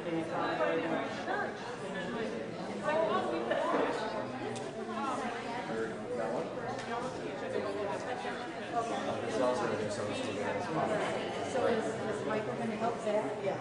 So is Michael going to help Zach? Yeah.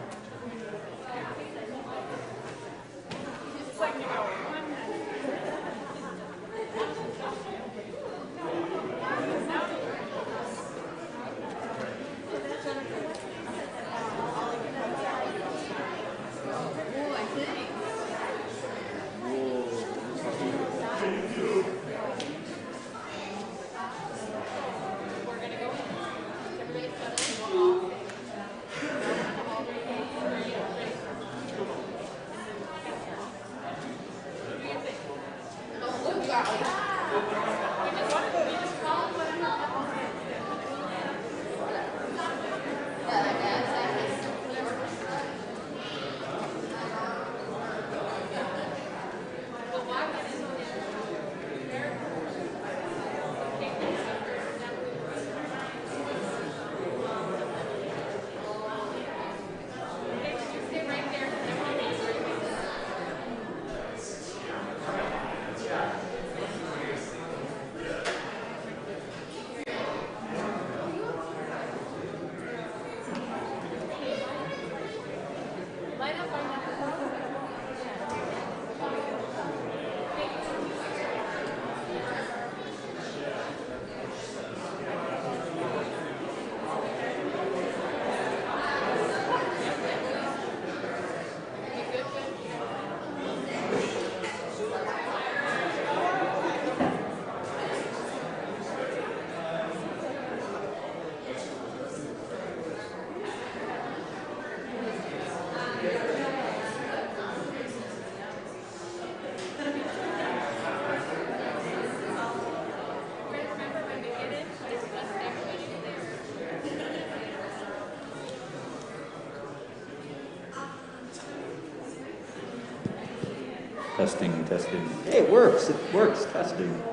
Testing, testing. Hey, it works. It works. Testing.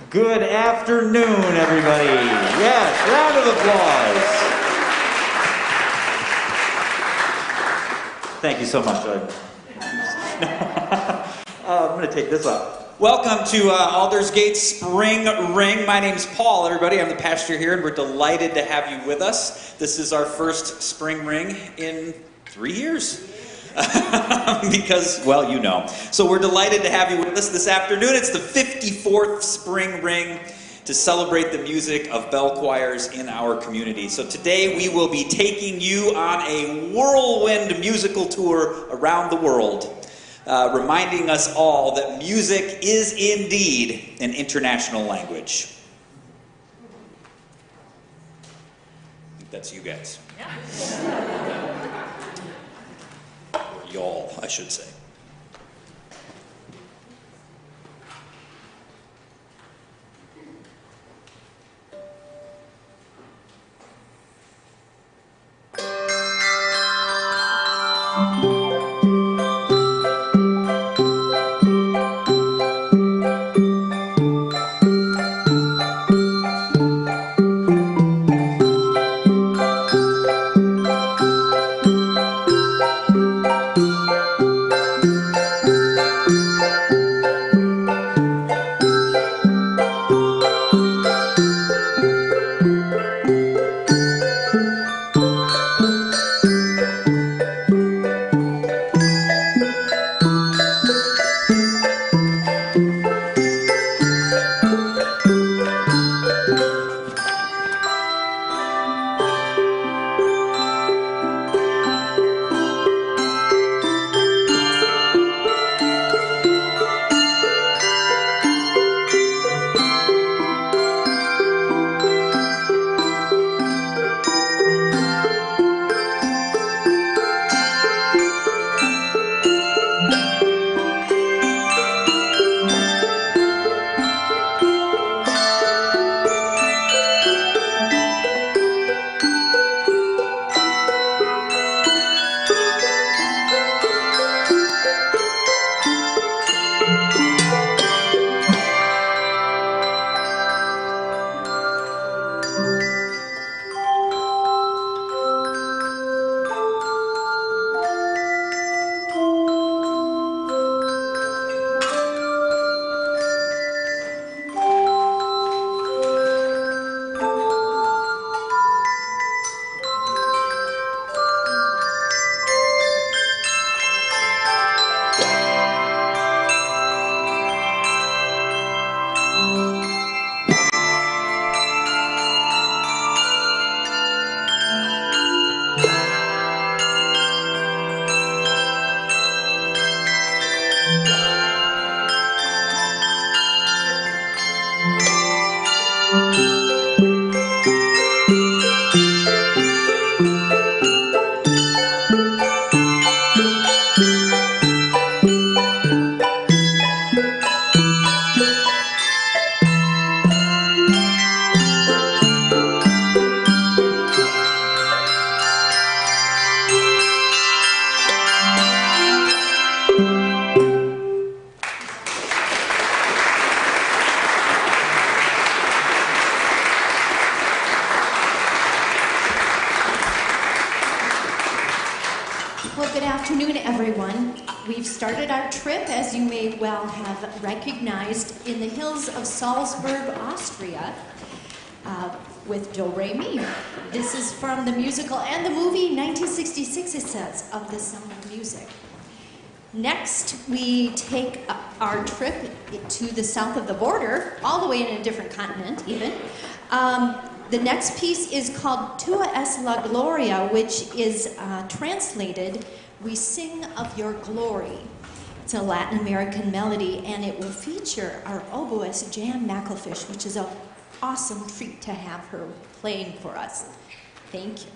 Good afternoon, everybody. Yes, round of applause. Thank you so much. I'm going to take this up. Welcome to Aldersgate Spring Ring. My name's Paul, everybody. I'm the pastor here, and we're delighted to have you with us. This is our first Spring Ring in 3 years. Because, well, you know. So we're delighted to have you with us this afternoon. It's the 54th Spring Ring to celebrate the music of bell choirs in our community. So today we will be taking you on a whirlwind musical tour around the world, reminding us all that music is indeed an international language. I think that's you guys. Y'all, I should say. started our trip, as you may well have recognized, in the hills of Salzburg, Austria, with Do Re Mi. This is from the musical and the movie 1966, it says, of The Sound of Music. Next, we take our trip to the south of the border, all the way in a different continent even. The next piece is called Tua es la Gloria, which is translated, We Sing of Your Glory. It's a Latin American melody, and it will feature our oboist Jan McElfish, which is an awesome treat to have her playing for us. Thank you.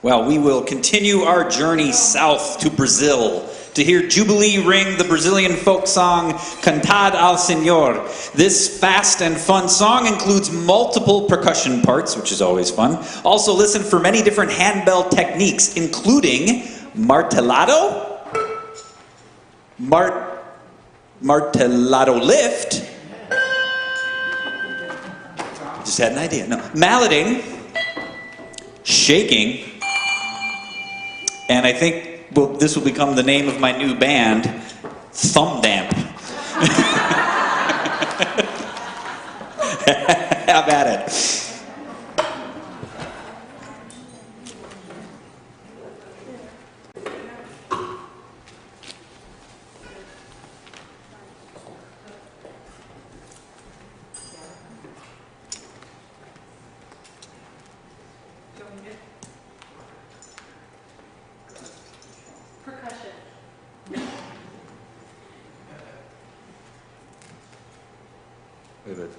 Well, we will continue our journey south to Brazil to hear Jubilee ring the Brazilian folk song Cantad al Senhor. This fast and fun song includes multiple percussion parts, which is always fun. Also listen for many different handbell techniques, including martellado, martellado lift. Just had an idea. No, malleting, shaking, and I think this will become the name of my new band, Thumb Damp. Have at it.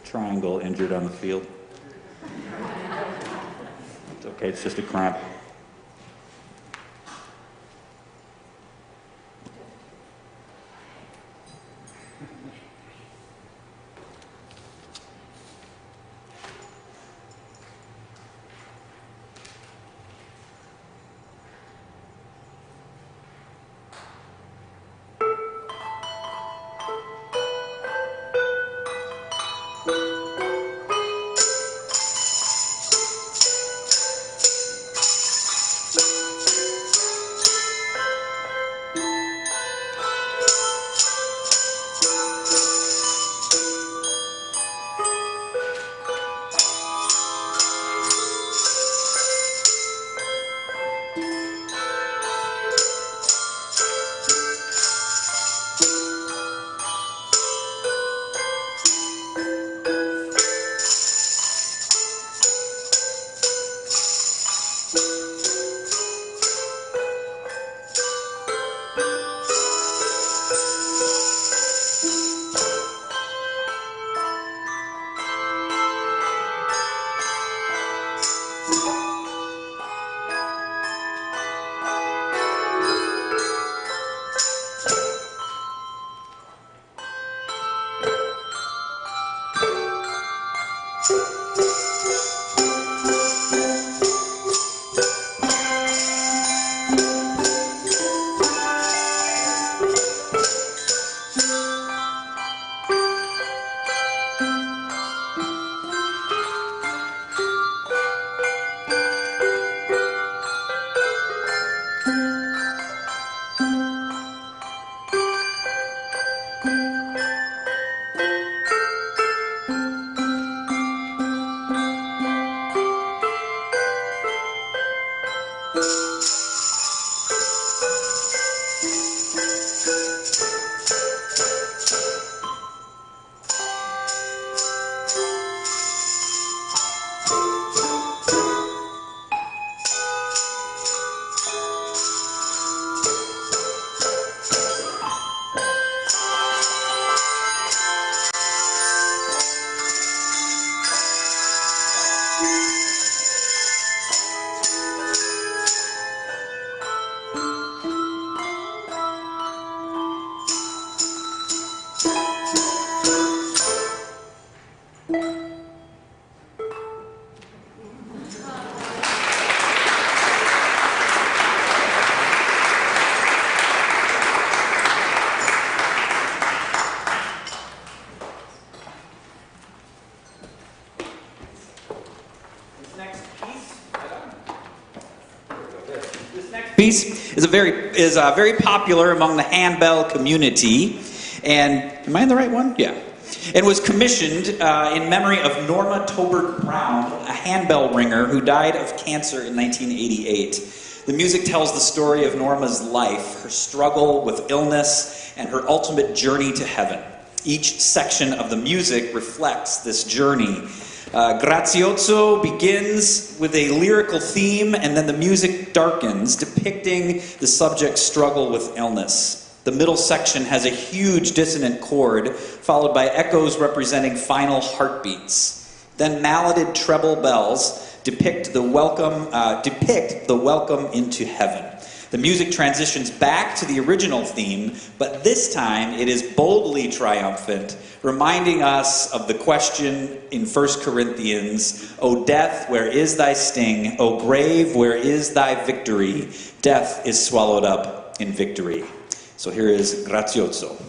triangle injured on the field. It's okay, it's just a cramp. Piece is very popular among the handbell community, and am I in the right one? Yeah, and was commissioned in memory of Norma Tobert Brown, a handbell ringer who died of cancer in 1988. The music tells the story of Norma's life, her struggle with illness, and her ultimate journey to heaven. Each section of the music reflects this journey. Graziotso begins with a lyrical theme, and then the music darkens, depicting the subject's struggle with illness. The middle section has a huge dissonant chord, followed by echoes representing final heartbeats. Then malleted treble bells depict the welcome into heaven. The music transitions back to the original theme, but this time it is boldly triumphant, reminding us of the question in 1 Corinthians, O death, where is thy sting? O grave, where is thy victory? Death is swallowed up in victory. So here is Graziotso.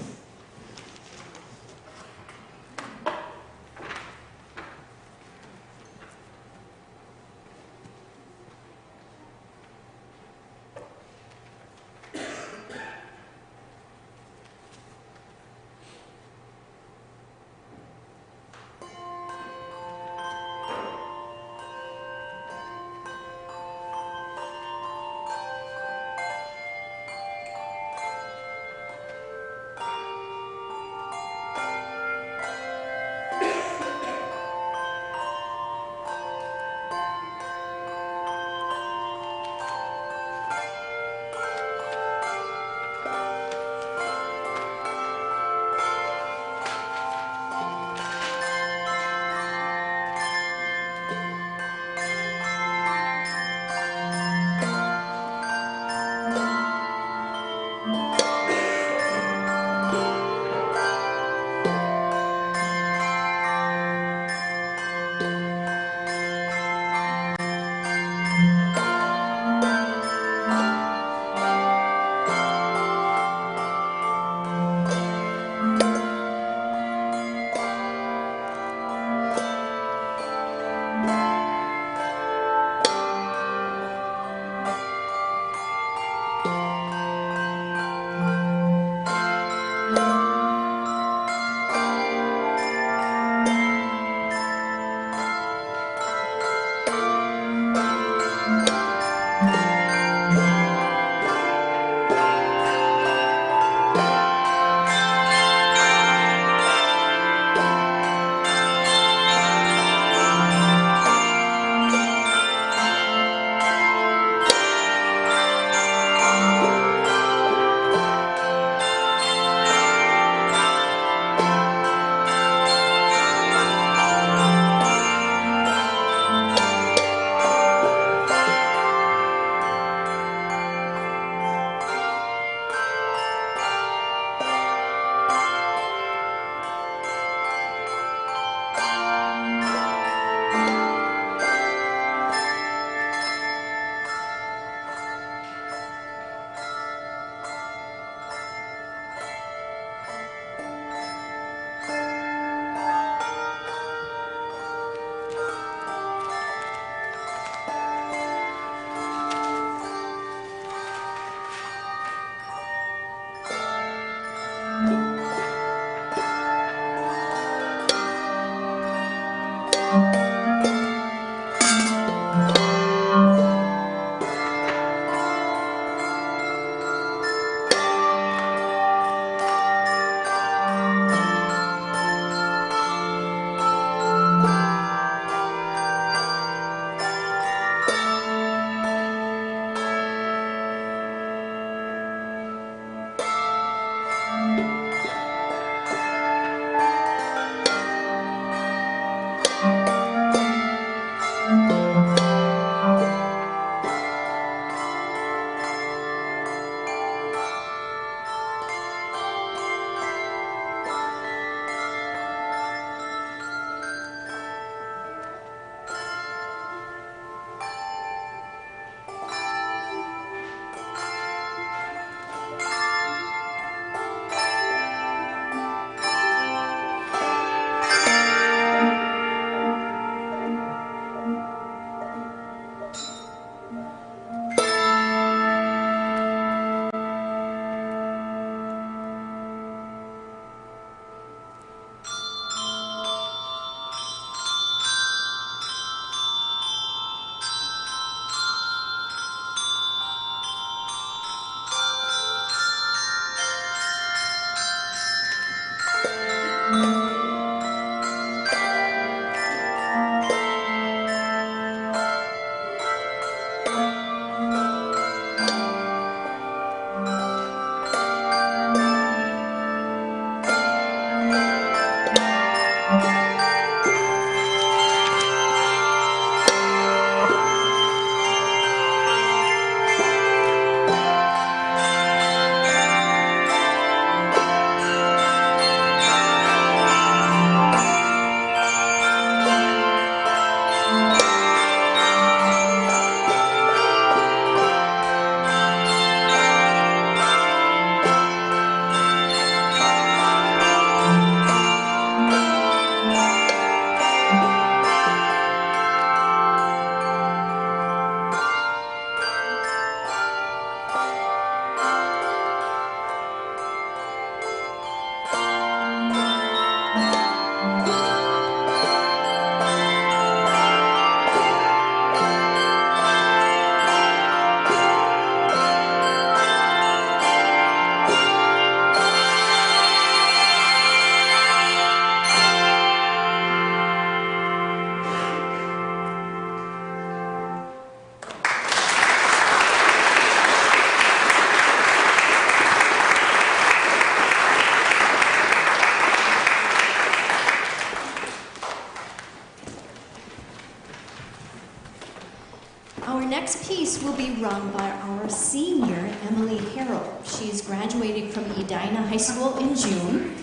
She's graduating from Edina High School in June,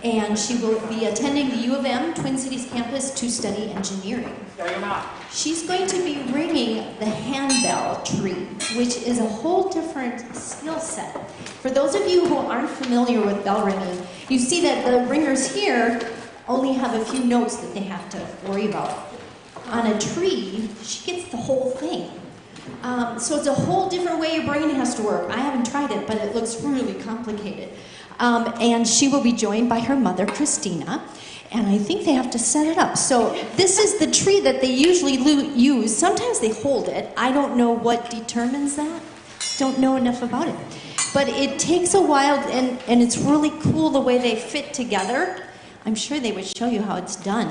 and she will be attending the U of M Twin Cities campus to study engineering. She's going to be ringing the handbell tree, which is a whole different skill set. For those of you who aren't familiar with bell ringing, you see that the ringers here only have a few notes that they have to worry about. On a tree, she gets the whole thing. So it's a whole different way your brain has to work. I haven't tried it, but it looks really complicated. And she will be joined by her mother, Christina, and I think they have to set it up. So this is the tree that they usually use. Sometimes they hold it. I don't know what determines that. Don't know enough about it. But it takes a while, and it's really cool the way they fit together. I'm sure they would show you how it's done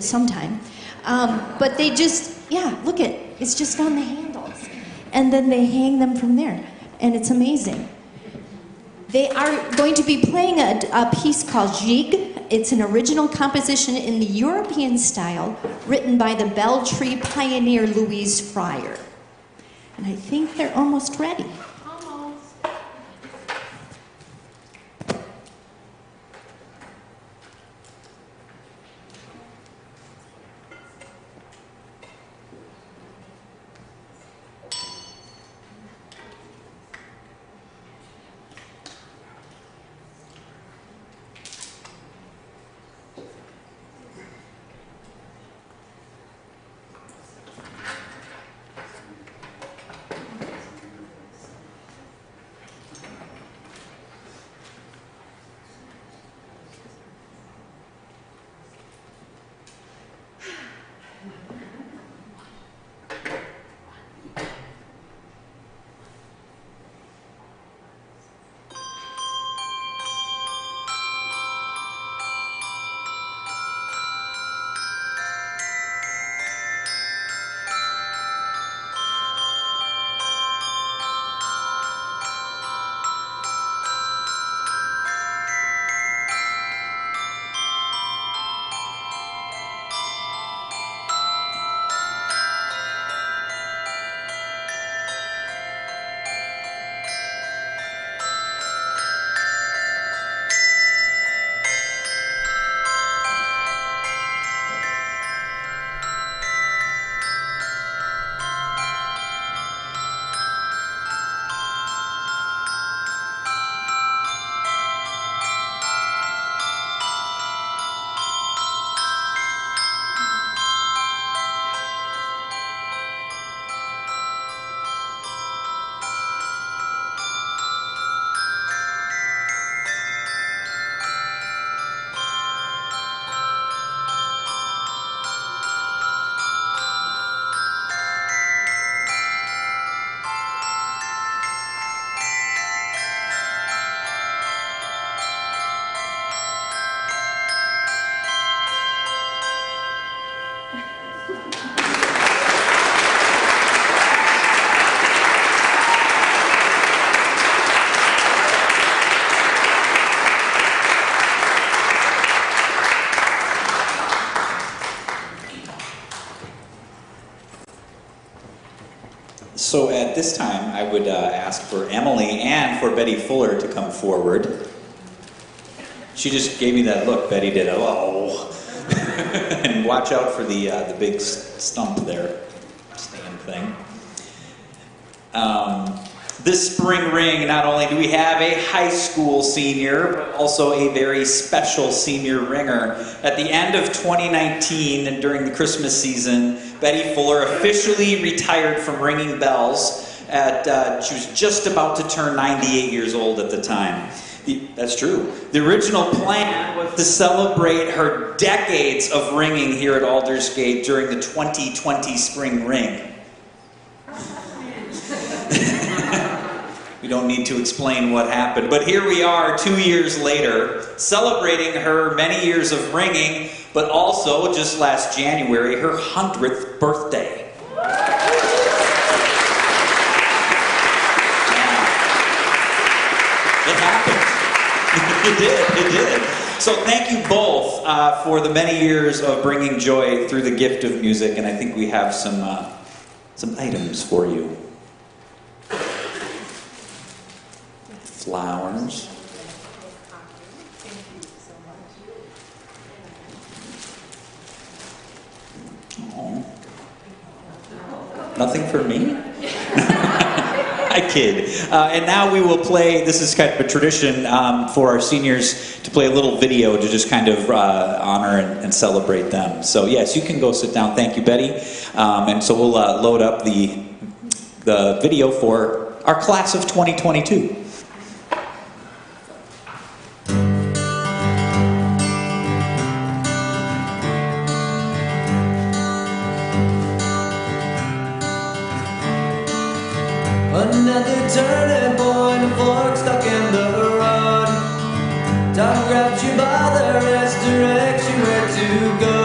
sometime. But they just, look at it. It's just on the handles. And then they hang them from there. And it's amazing. They are going to be playing a piece called Jig. It's an original composition in the European style, written by the bell tree pioneer Louise Fryer. And I think they're almost ready. So at this time, I would ask for Emily and for Betty Fuller to come forward. She just gave me that look. Betty did, oh. And watch out for the big stump there, stand thing. This spring ring, not only do we have a high school senior, but also a very special senior ringer. At the end of 2019 and during the Christmas season, Betty Fuller officially retired from ringing bells. She was just about to turn 98 years old at the time. That's true. The original plan was to celebrate her decades of ringing here at Aldersgate during the 2020 spring ring. We don't need to explain what happened, but here we are 2 years later, celebrating her many years of ringing, but also, just last January, her 100th birthday. It happened. It did. So thank you both for the many years of bringing joy through the gift of music, and I think we have some items for you. Flowers. Oh. Nothing for me? I kid. And now we will play, this is kind of a tradition for our seniors to play a little video to just kind of honor and celebrate them. So yes, you can go sit down. Thank you, Betty. And so we'll load up the video for our class of 2022. Another turning point, a fork stuck in the road. Time grabs you by the wrist, directs you where to go.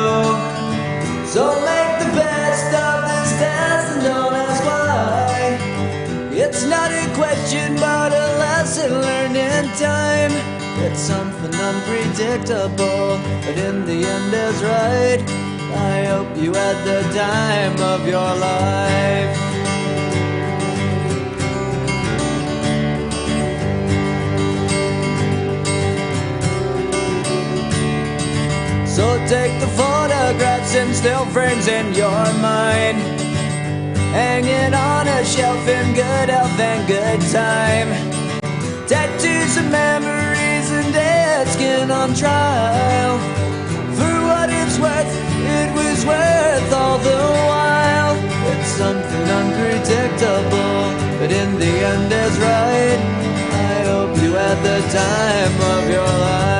So make the best of this test and don't ask why. It's not a question but a lesson learned in time. It's something unpredictable, but in the end is right. I hope you had the time of your life. So take the photographs and still frames in your mind, hanging on a shelf in good health and good time. Tattoos of memories and dead skin on trial. For what it's worth, it was worth all the while. It's something unpredictable, but in the end is right. I hope you had the time of your life.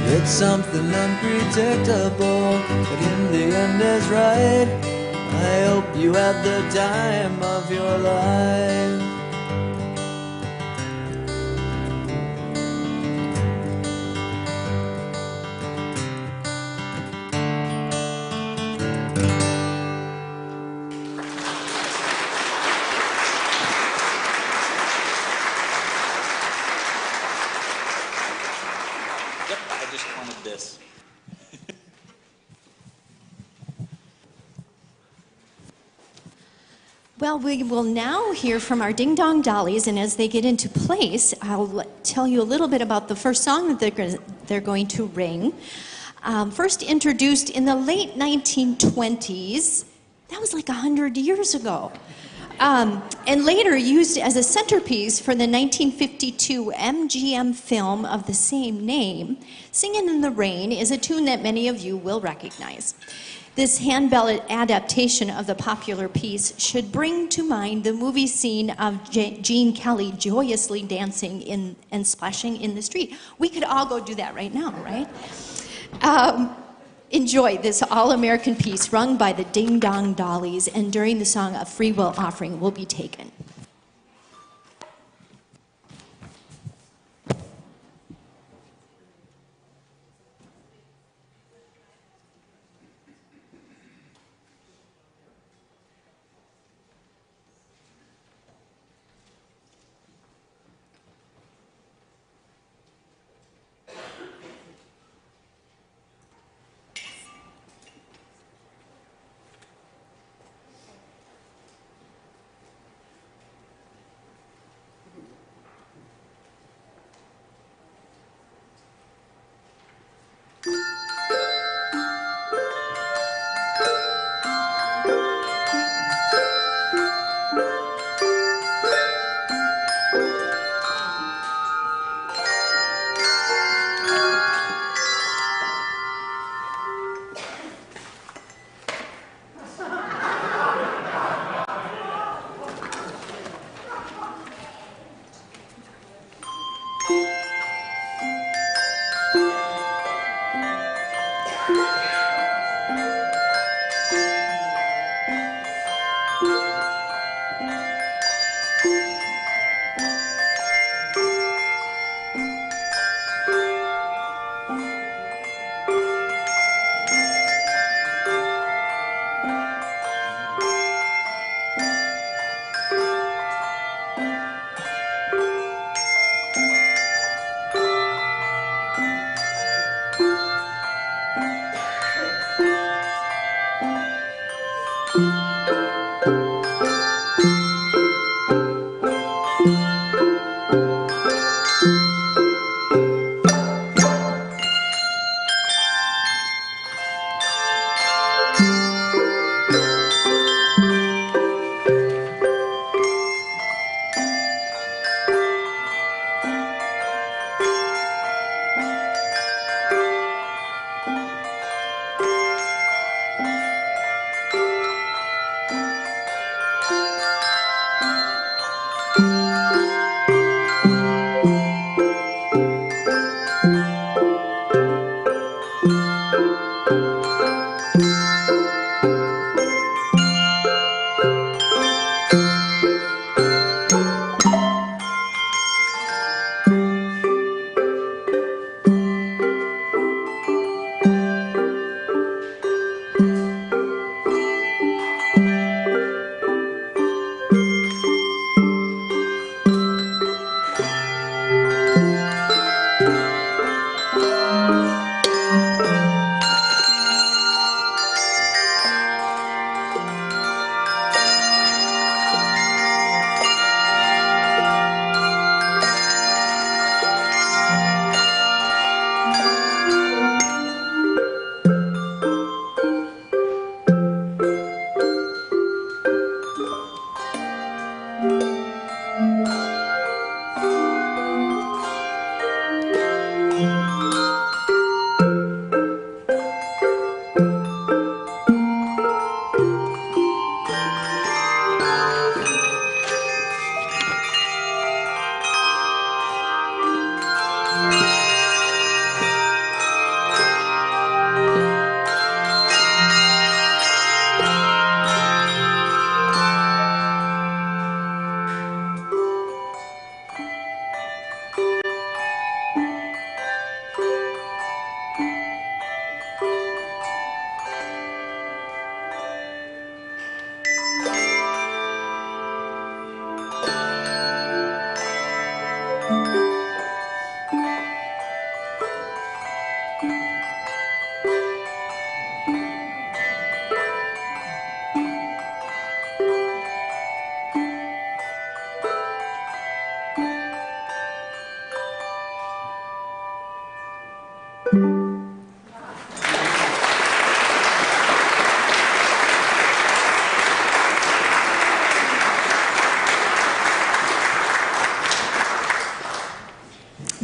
It's something unpredictable, but in the end is right. I hope you had the time of your life. Yep, I just wanted this. Well, we will now hear from our Ding Dong Dollies, and as they get into place, I'll tell you a little bit about the first song that they're going to ring. First introduced in the late 1920s, that was like 100 years ago, and later used as a centerpiece for the 1952 MGM film of the same name. Singin' in the Rain is a tune that many of you will recognize. This Handbell adaptation of the popular piece should bring to mind the movie scene of Gene Kelly joyously dancing and splashing in the street. We could all go do that right now, right? Enjoy this all-American piece rung by the Ding Dong Dollies, and during the song, a free will offering will be taken.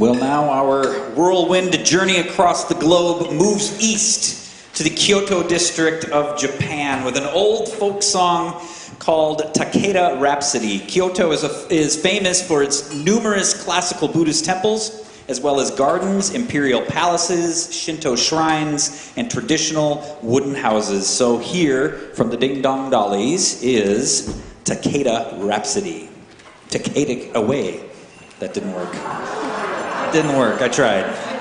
Well, now our whirlwind journey across the globe moves east to the Kyoto district of Japan with an old folk song called Takeda Rhapsody. Kyoto is famous for its numerous classical Buddhist temples, as well as gardens, imperial palaces, Shinto shrines, and traditional wooden houses. So here, from the Ding Dong Dollies, is Takeda Rhapsody. Takeda away. That didn't work. Didn't work. I tried.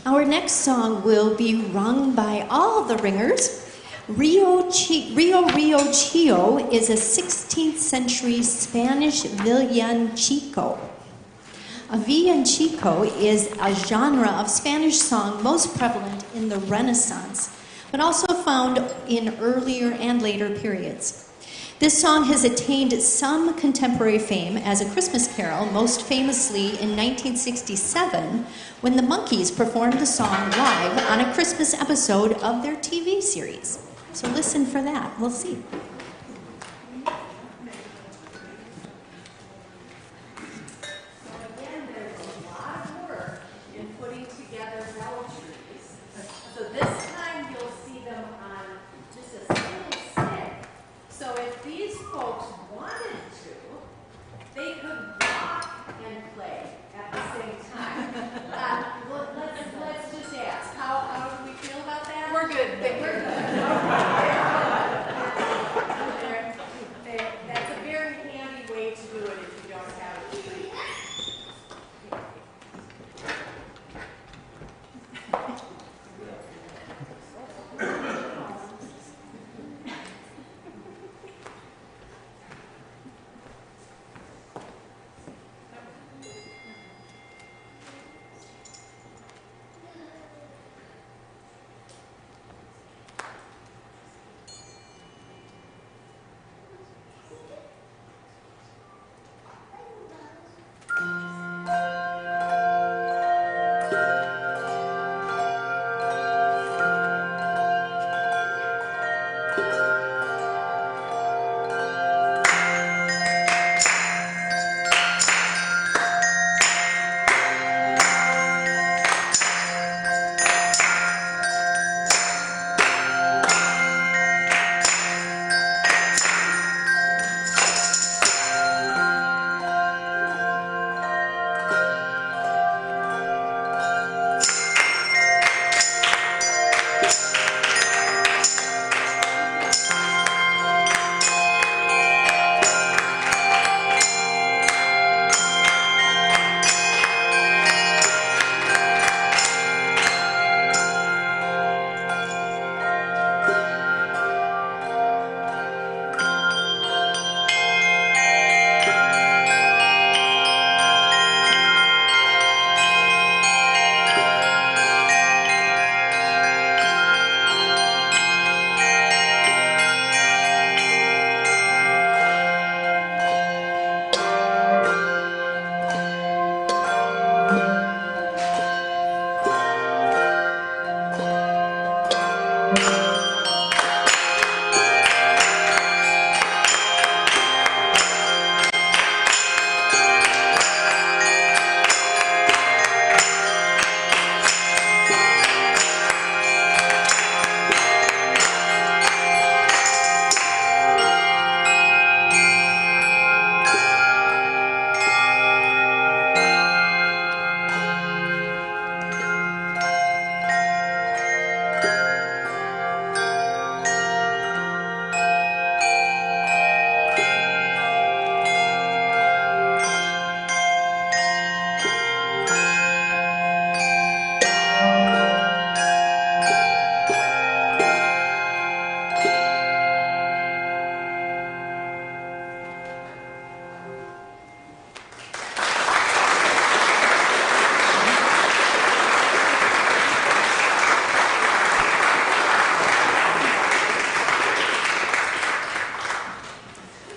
Our next song will be rung by all the ringers. Rio Chi is a 16th century Spanish villancico. A villancico is a genre of Spanish song most prevalent in the Renaissance, but also found in earlier and later periods. This song has attained some contemporary fame as a Christmas carol, most famously in 1967, when the Monkees performed the song live on a Christmas episode of their TV series. So listen for that. We'll see.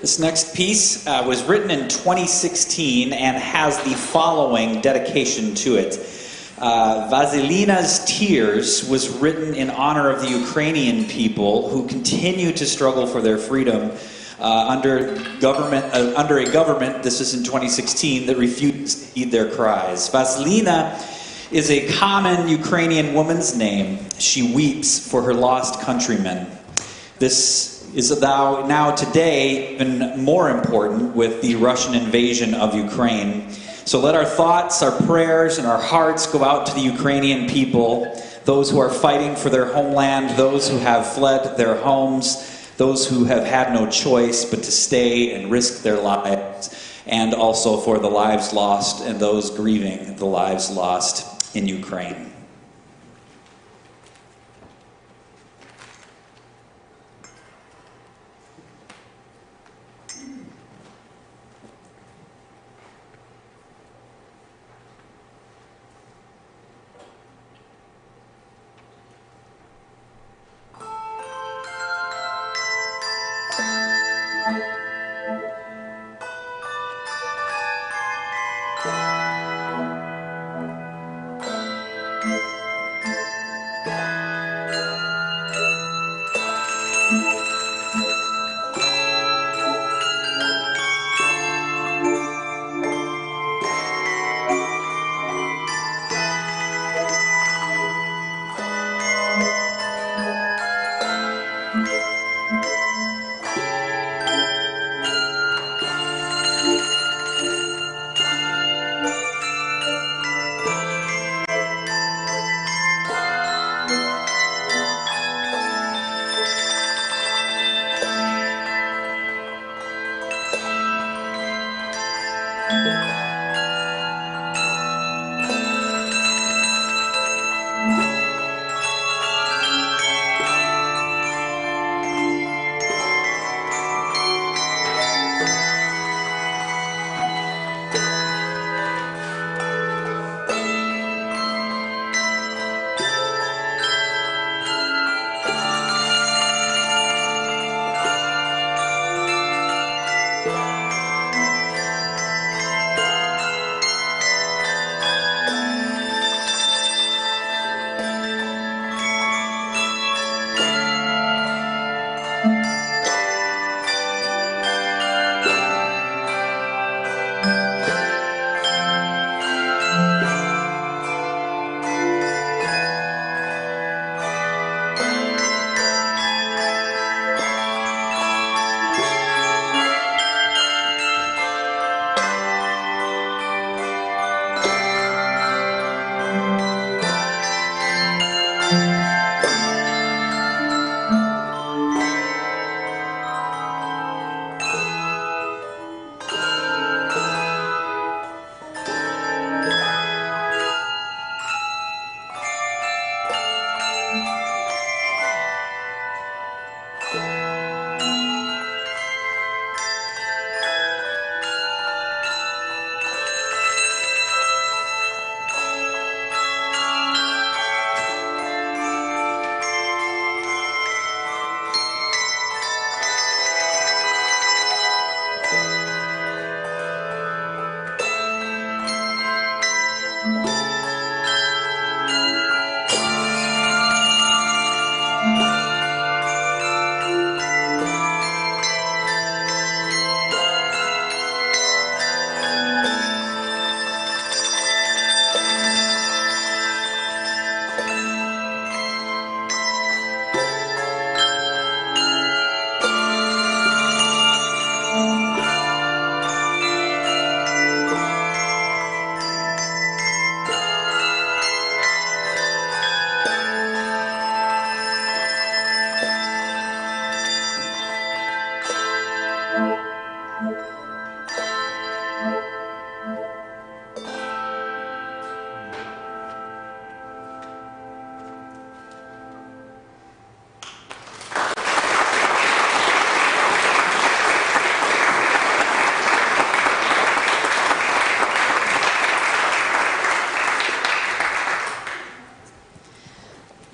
This next piece was written in 2016 and has the following dedication to it. Vasilinas Tears was written in honor of the Ukrainian people who continue to struggle for their freedom under a government, this is in 2016, that refused to heed their cries. Vasilina is a common Ukrainian woman's name. She weeps for her lost countrymen. This is now today even more important with the Russian invasion of Ukraine. So let our thoughts, our prayers, and our hearts go out to the Ukrainian people, those who are fighting for their homeland, those who have fled their homes, those who have had no choice but to stay and risk their lives, and also for the lives lost and those grieving the lives lost in Ukraine.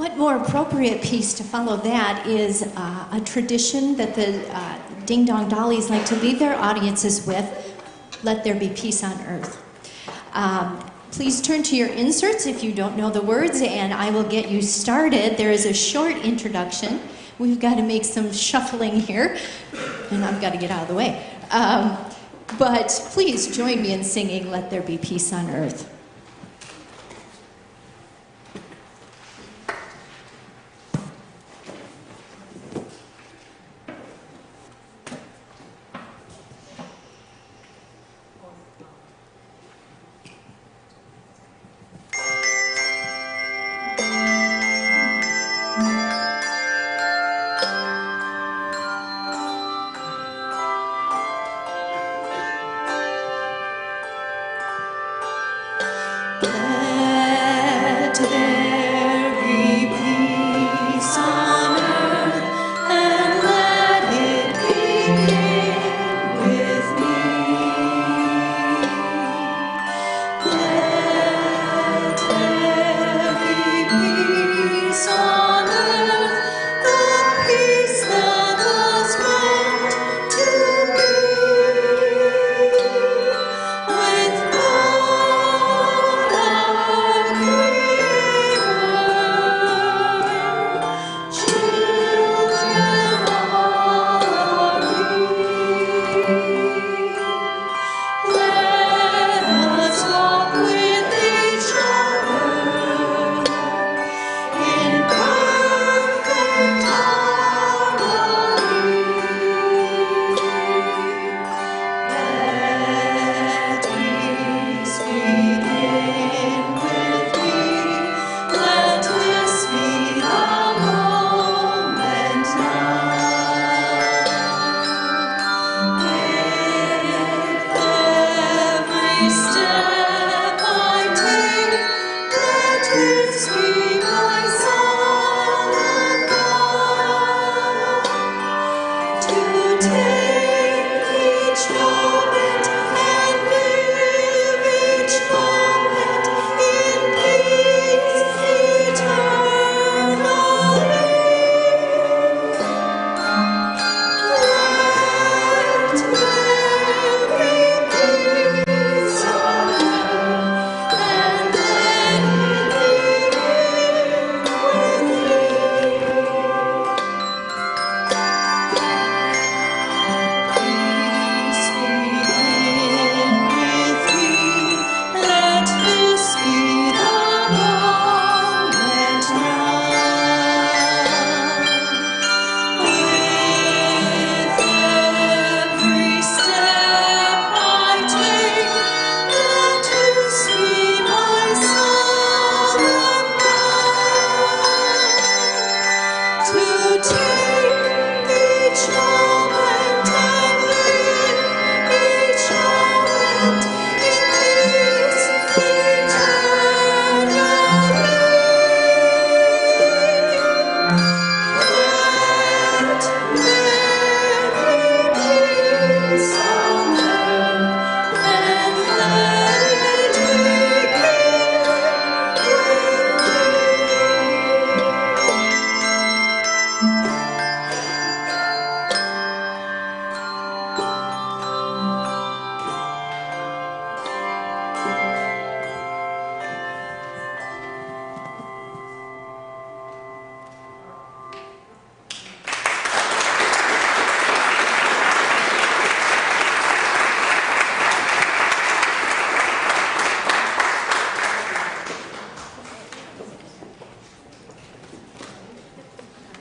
what more appropriate piece to follow that is a tradition that the Ding Dong Dollies like to leave their audiences with, Let There Be Peace on Earth. Please turn to your inserts if you don't know the words, and I will get you started. There is a short introduction. We've got to make some shuffling here, and I've got to get out of the way. But please join me in singing Let There Be Peace on Earth.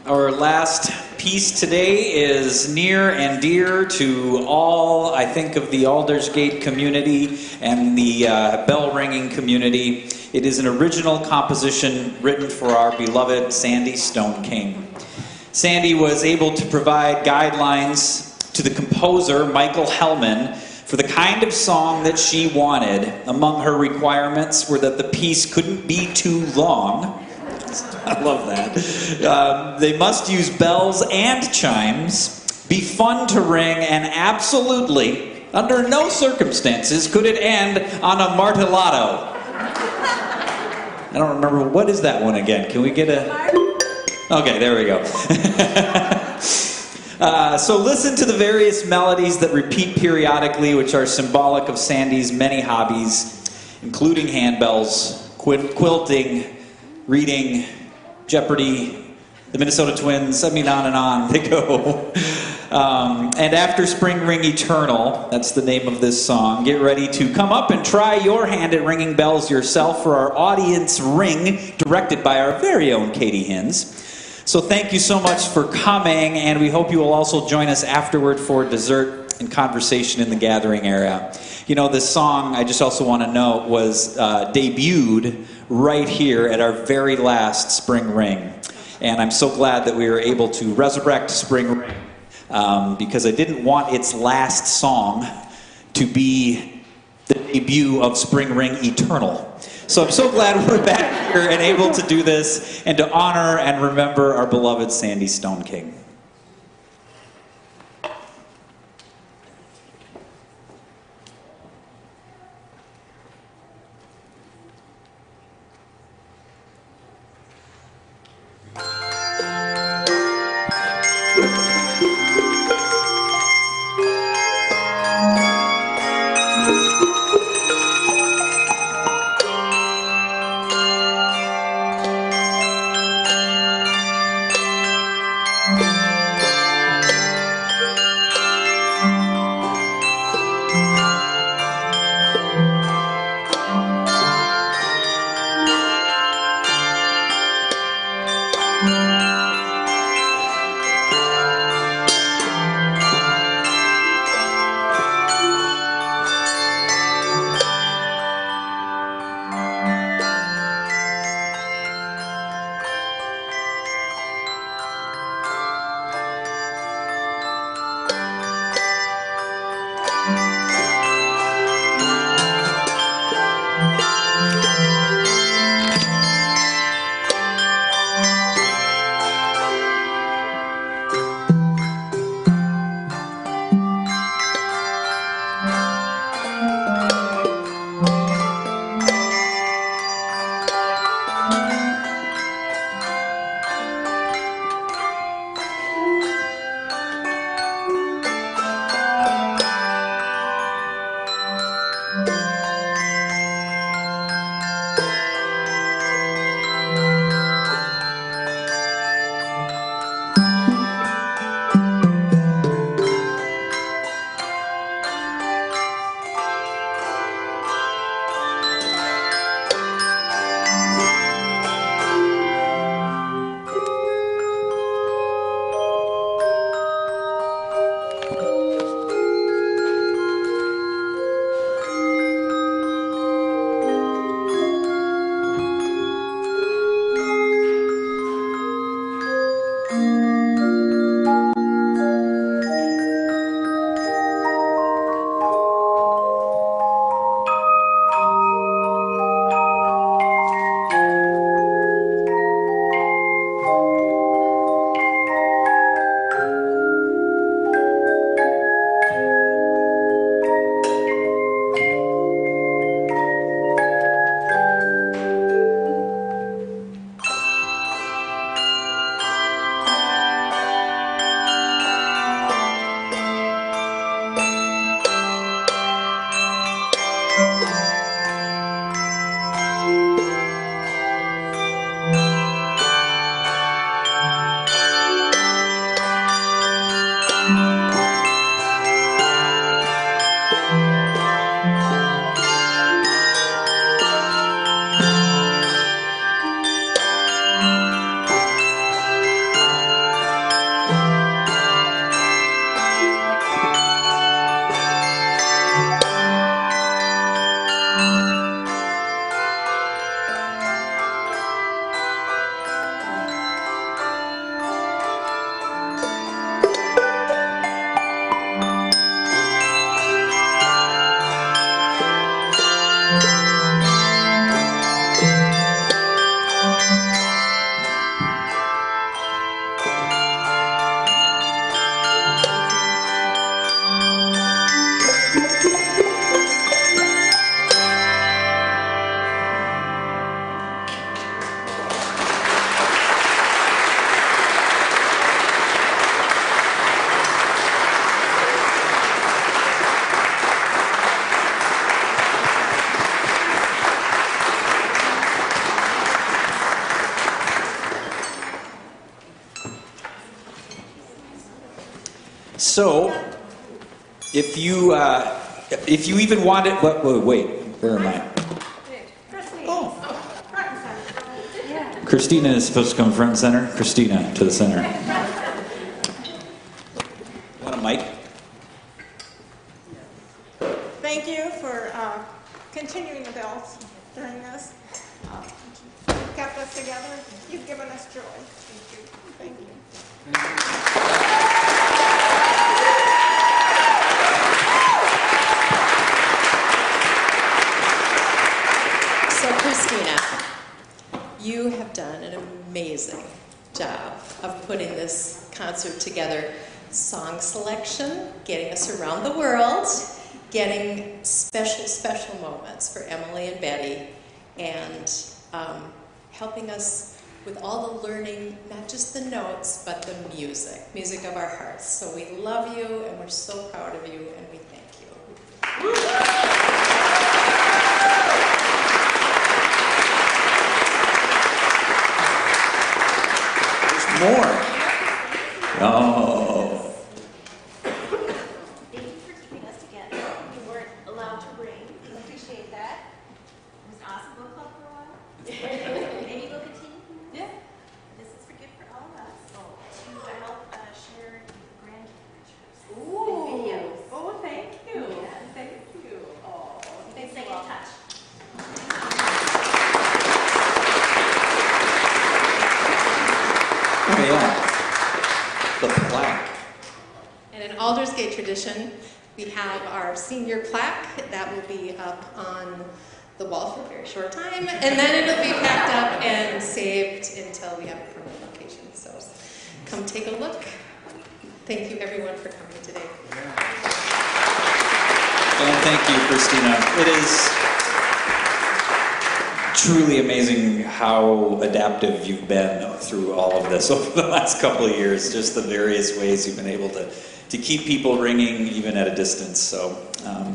Our last piece today is near and dear to all, I think, of the Aldersgate community and the bell ringing community. It is an original composition written for our beloved Sandy Stone King. Sandy was able to provide guidelines to the composer, Michael Hellman, for the kind of song that she wanted. Among her requirements were that the piece couldn't be too long. I love that. They must use bells and chimes, be fun to ring, and absolutely, under no circumstances, could it end on a martellato. I don't remember, what is that one again? Can we get a... Okay, there we go. So listen to the various melodies that repeat periodically, which are symbolic of Sandy's many hobbies, including handbells, quilting, reading, Jeopardy, the Minnesota Twins, I mean, on and on they go. And after Spring Ring Eternal, that's the name of this song, get ready to come up and try your hand at ringing bells yourself for our audience ring, directed by our very own Katie Hins. So thank you so much for coming, and we hope you will also join us afterward for dessert and conversation in the gathering area. You know, this song, I just also want to note, was debuted right here at our very last Spring Ring. And I'm so glad that we were able to resurrect Spring Ring because I didn't want its last song to be the debut of Spring Ring Eternal. So I'm so glad we're back here and able to do this and to honor and remember our beloved Sandy Stone King. Thank So, if you even want it, wait, where am I? Oh, Christina is supposed to come front and center. Christina to the center. Want a mic? Thank you for continuing the bells during this. You've kept us together. You've given us joy. Thank you. So, Christina, you have done an amazing job of putting this concert together. Song selection, getting us around the world, getting special moments for Emily and Betty, and helping us with all the learning, not just the notes, but the music of our hearts. So we love you, and we're so proud of you, and we thank you. There's more. Oh. Thank you for keeping us together. We weren't allowed to bring. We appreciate that. It was an awesome book club for a while. Maybe we'll continue. Yeah. This is for good for all of us. To help share grand pictures. Ooh. And videos. Oh, thank you. Yeah. Thank you. Oh, You can stay in touch. Oh yeah. The plaque. And in Aldersgate tradition, we have our senior plaque that will be up on the wall for a very short time, and then it'll be packed up and saved until we have a permanent location. So come take a look. Thank you everyone for coming today. And thank you, Christina. It is truly amazing how adaptive you've been through all of this over the last couple of years, just the various ways you've been able to keep people ringing even at a distance. So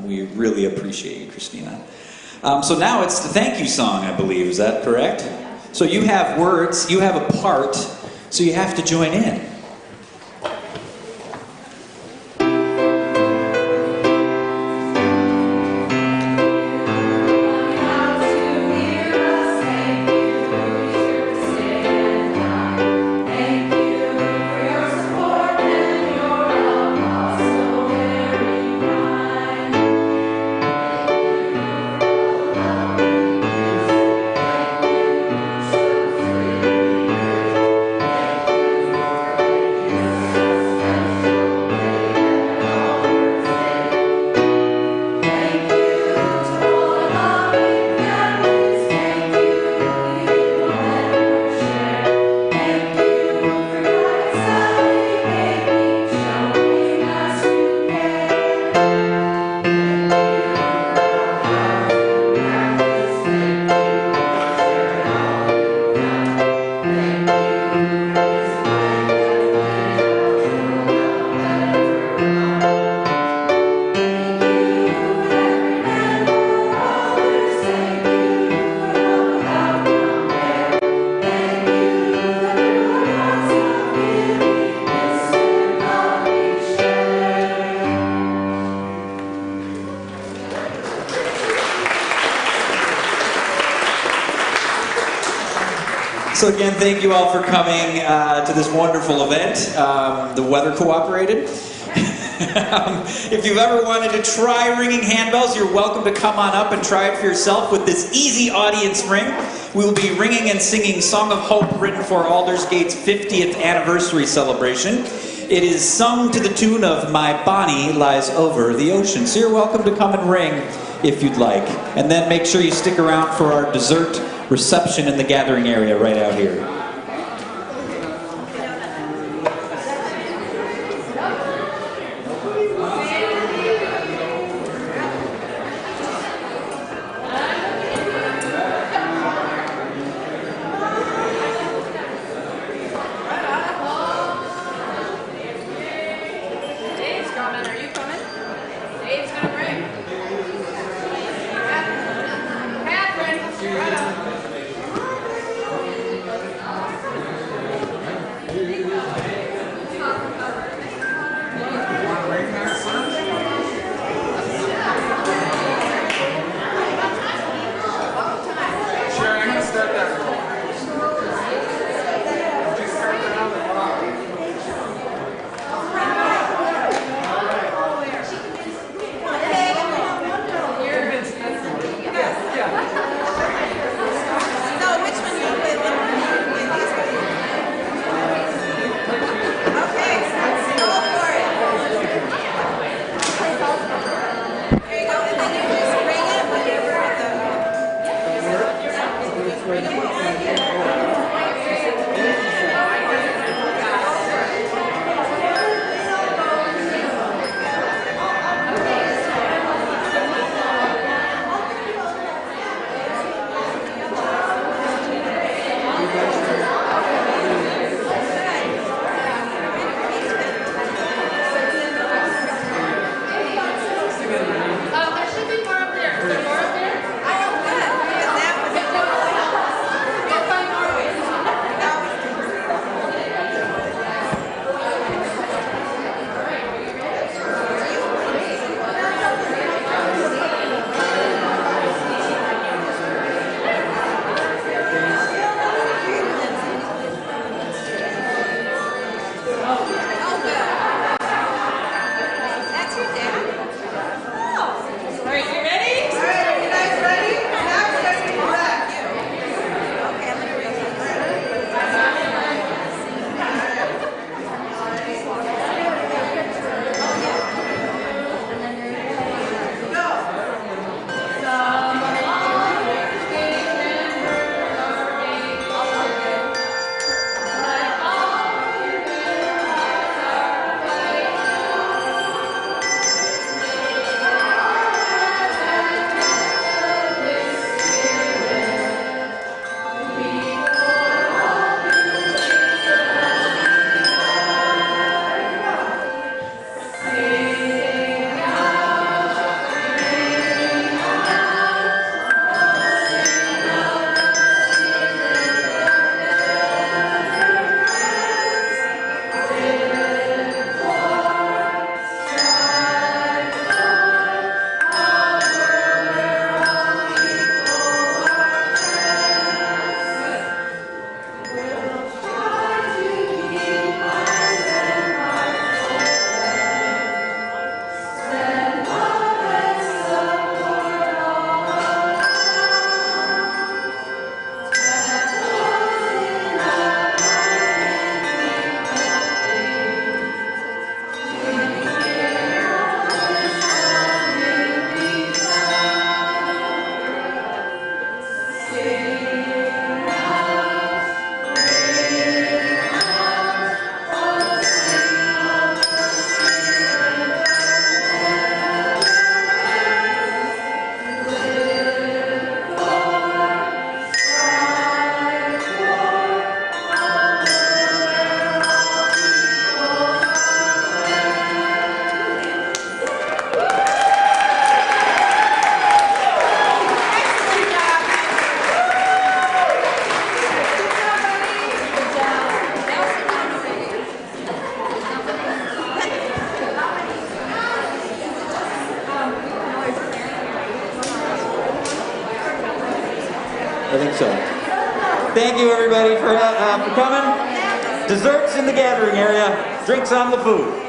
we really appreciate you, Christina. So now it's the thank you song, I believe. Is that correct? So you have words, you have a part, so you have to join in. So again, thank you all for coming to this wonderful event. The weather cooperated. If you've ever wanted to try ringing handbells, you're welcome to come on up and try it for yourself with this easy audience ring. We will be ringing and singing Song of Hope, written for Aldersgate's 50th anniversary celebration. It is sung to the tune of My Bonnie Lies Over the Ocean. So you're welcome to come and ring if you'd like. And then make sure you stick around for our dessert reception in the gathering area right out here. Dave's coming. Are you coming? Dave's gonna ring. Catherine, right up. Thank you, everybody, for coming. Desserts in the gathering area. Drinks on the food.